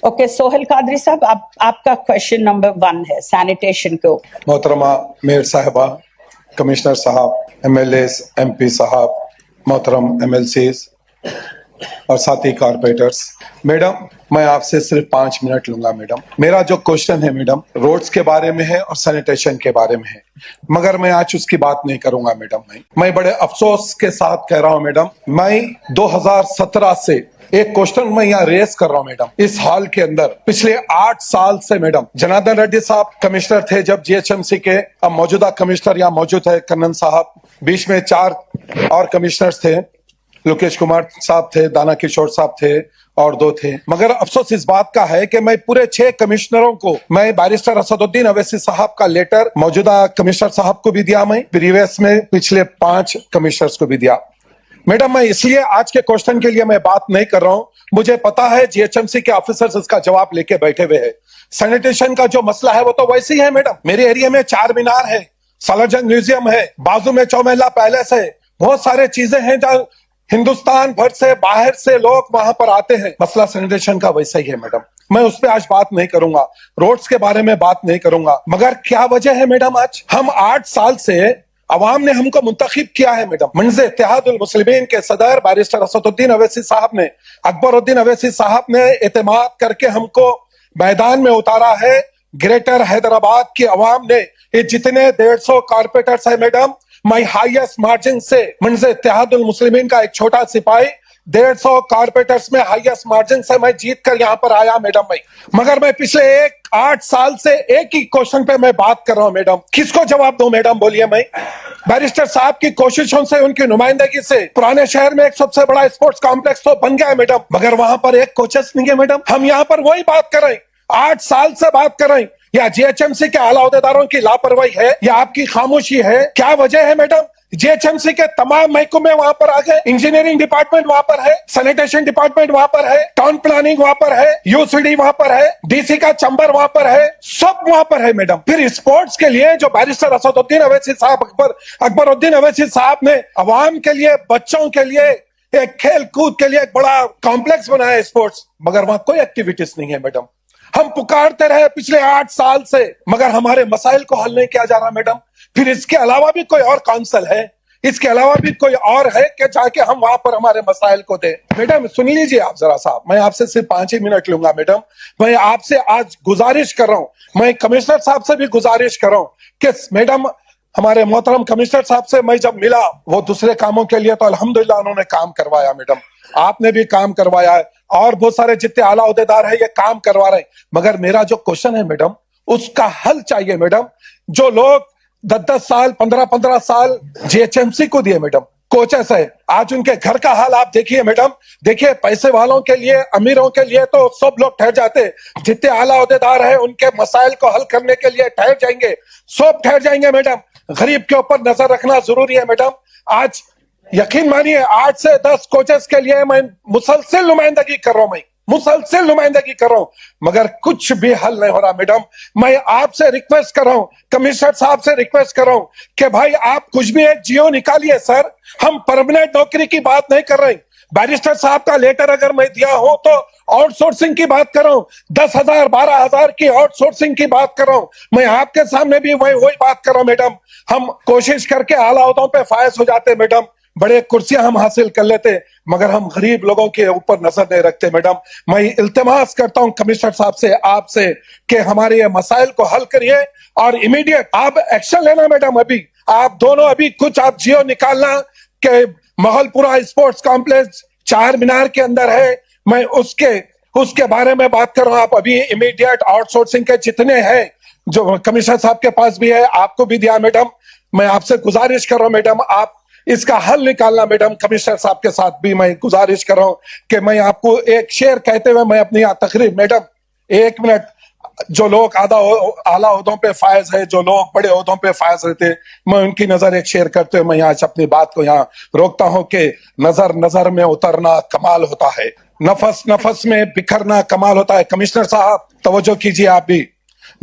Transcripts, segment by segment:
Okay, Sohail Qadri साहब, आपका question number 1 है सैनिटेशन को। मोहतरमा मेयर साहबा, कमिश्नर साहब, एमएलए, एमपी साहब, मोहतरम एमएलसीज और साथी कारपोरेटर्स, मैडम मैं आपसे सिर्फ 5 मिनट लूंगा। मैडम मेरा जो क्वेश्चन है मैडम रोड्स के बारे में है और सैनिटेशन के बारे में है, मगर मैं आज उसकी बात नहीं करूंगा मैडम। मैं बड़े अफसोस के साथ कह रहा हूं मैडम, मैं 2017 से एक क्वेश्चन मैं यहाँ रेस कर रहा हूँ मैडम। इस हॉल के अंदर पिछले 8 साल से मैडम जनार्दन रेड्डी साहब कमिश्नर थे जब जीएचएमसी के, अब मौजूदा कमिश्नर यहाँ मौजूद है कन्नन साहब, बीच में 4 और कमिश्नर्स थे, लोकेश कुमार साहब थे, दाना किशोर साहब थे और 2 थे। मगर अफसोस इस बात का है कि मैं पूरे 6 कमिश्नरों को, मैं बैरिस्टर असदुद्दीन अवैसी साहब का लेटर मौजूदा कमिश्नर साहब को भी दिया, मैं प्रीवियस में पिछले 5 कमिश्नर्स को भी दिया। मैडम मैं इसलिए आज के क्वेश्चन के लिए मैं बात नहीं कर रहा हूं, मुझे पता है जीएचएमसी के ऑफिसर्स इसका जवाब लेके बैठे हुए हैं। सैनिटेशन का जो मसला है वो तो वैसे ही है मैडम। मेरे एरिया में 4 मीनार है, सलारजंग म्यूजियम है, बाजू में चौमेला पैलेस है, बहुत सारे चीजें हैं जहाँ हिंदुस्तान भर से, बाहर से लोग वहां पर आते हैं। मसला सैनिटेशन का वैसा ही है मैडम। मैं उस पर आज बात नहीं करूंगा, रोड्स के बारे में बात नहीं करूंगा, मगर क्या वजह है मैडम, आज हम 8 साल से अवाम ने हमको मुंतखब किया है मैडम। मंज़े इत्तेहादुल मुस्लिमीन के सदर बैरिस्टर असदुद्दीन अवैसी साहब ने, अकबरुद्दीन अवैसी साहब ने एतमाद करके हमको मैदान में उतारा है। ग्रेटर हैदराबाद की अवाम ने, ये जितने 150 कारपोरेटर्स है मैडम, मैं हाईएस्ट मार्जिन से, मंज़े इत्तेहादुल मुस्लिमीन का एक छोटा सिपाही, 150 कारपोरेटर्स में हाईएस्ट मार्जिन से मैं जीत कर यहाँ पर आया मैडम भाई। मगर मैं पिछले 8 साल से एक ही क्वेश्चन पे मैं बात कर रहा हूँ मैडम, किसको जवाब दूं मैडम, बोलिए। मैं बैरिस्टर साहब की कोशिशों से, उनकी नुमाइंदगी से पुराने शहर में एक सबसे बड़ा स्पोर्ट्स कॉम्प्लेक्स तो बन गया है मैडम, मगर वहां पर एक कोचेस नहीं है मैडम। हम यहाँ पर वही बात कर रहे हैं, 8 साल से बात कर रहे हैं। या जीएचएमसी के आला अहदेदारों की लापरवाही है या आपकी खामोशी है, क्या वजह है मैडम? जीएचएमसी के तमाम महकमे वहां पर आ गए, इंजीनियरिंग डिपार्टमेंट वहां पर है, सैनिटेशन डिपार्टमेंट वहां पर है, टाउन प्लानिंग वहां पर है, यूसीडी वहां पर है, डीसी का चैम्बर वहां पर है, सब वहां पर है मैडम। फिर स्पोर्ट्स के लिए जो बैरिस्टर असदुद्दीन अवैसी साहब, अकबरुद्दीन अवैसी साहब ने अवाम के लिए, बच्चों के लिए, एक खेल कूद के लिए एक बड़ा कॉम्प्लेक्स बनाया है स्पोर्ट्स, मगर वहां कोई एक्टिविटीज नहीं है मैडम। हम पुकारते रहे पिछले 8 साल से, मगर हमारे मसाइल को हल नहीं किया जा रहा मैडम। फिर इसके अलावा भी कोई और काउंसिल है, इसके अलावा भी कोई और है कि जाके हम वहां पर हमारे मसाइल को दे? मैडम सुन लीजिए आप जरा साहब, मैं आपसे सिर्फ 5 ही मिनट लूंगा मैडम। मैं आपसे आज गुजारिश कर रहा हूं, मैं कमिश्नर साहब से भी गुजारिश कर रहा हूं कि मैडम, हमारे मोहतरम कमिश्नर साहब से मैं जब मिला, वो दूसरे कामों के लिए तो अल्हम्दुलिल्लाह उन्होंने काम करवाया मैडम, आपने भी काम करवाया है और बहुत सारे जितने आला अहदेदार है ये काम करवा रहे हैं। मगर मेरा जो क्वेश्चन है मैडम, उसका हल चाहिए मैडम। जो लोग 10-10 साल, 15-15 साल जीएचएमसी को दिए मैडम, कोचेस है, आज उनके घर का हाल आप देखिए मैडम। देखिए पैसे वालों के लिए, अमीरों के लिए तो सब लोग ठहर जाते, जितने आला अहदेदार है उनके मसाइल को हल करने के लिए ठहर जाएंगे, सब ठहर जाएंगे मैडम। गरीब के ऊपर नजर रखना जरूरी है मैडम। आज यकीन मानिए 8 से 10 कोचेस के लिए मैं मुसलसल नुमाइंदगी कर रहा हूं, मैं मुसलसल नुमाइंदगी कर रहा हूं, मगर कुछ भी हल नहीं हो रहा मैडम। मैं आपसे रिक्वेस्ट कर रहा हूं, कमिश्नर साहब से रिक्वेस्ट कर रहा हूं कि भाई आप कुछ भी एक जियो निकालिए सर। हम परमानेंट नौकरी की बात नहीं कर रहे। बैरिस्टर साहब का लेटर अगर मैं दिया हो तो आउटसोर्सिंग की बात कर रहा हूं, 10,000 12,000 की आउटसोर्सिंग की बात कर रहा हूं। मैं आपके सामने भी वही बात कर रहा हूं मैडम। हम कोशिश करके आला अहदों पे फायज हो जाते मैडम, बड़े कुर्सियां हम हासिल कर लेते, मगर हम गरीब लोगों के ऊपर नजर नहीं रखते मैडम। मैं इल्तिमास करता हूं कमिश्नर साहब से, आपसे, कि हमारे ये मसाइल को हल करिए और इमीडिएट आप एक्शन लेना मैडम। अभी आप दोनों अभी कुछ आप जियो निकालना कि महलपुरा स्पोर्ट्स कॉम्प्लेक्स 4 मीनार के अंदर है, मैं उसके बारे में बात कर रहा हूं। आप अभी इमीडिएट आउटसोर्सिंग के जितने हैं, जो कमिश्नर साहब के पास भी है, आपको भी दिया मैडम, मैं आपसे गुजारिश कर रहा हूं मैडम, आप इसका हल निकालना मैडम। कमिश्नर साहब के साथ भी मैं गुजारिश कर रहा हूं कि मैं आपको एक शेर कहते हुए मैं अपनी तकरीर, मैडम 1 मिनट, जो लोग आला ओहदों पे फायज है, जो लोग बड़े ओहदों पे फायज रहते, मैं उनकी नजर एक शेर करते हुए मैं आज अपनी बात को यहाँ रोकता हूं कि नजर नजर में उतरना कमाल होता है, नफस नफस में बिखरना कमाल होता है। कमिश्नर साहब तवज्जो कीजिए आप भी,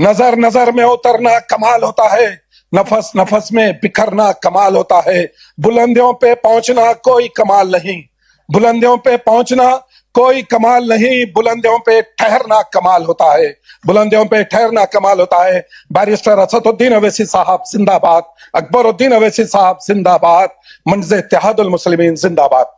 नजर नजर में उतरना कमाल होता है, नफस नफस में बिखरना कमाल होता है, बुलंदियों पे पहुंचना कोई कमाल नहीं, बुलंदियों पे पहुंचना कोई कमाल नहीं, बुलंदियों पे ठहरना कमाल होता है, बुलंदियों पे ठहरना कमाल होता है। बैरिस्टर असदुद्दीन अवैसी साहब जिंदाबाद, अकबरुद्दीन अवैसी साहब जिंदाबाद, मंजे इत्तेहादुल मुस्लिमीन जिंदाबाद।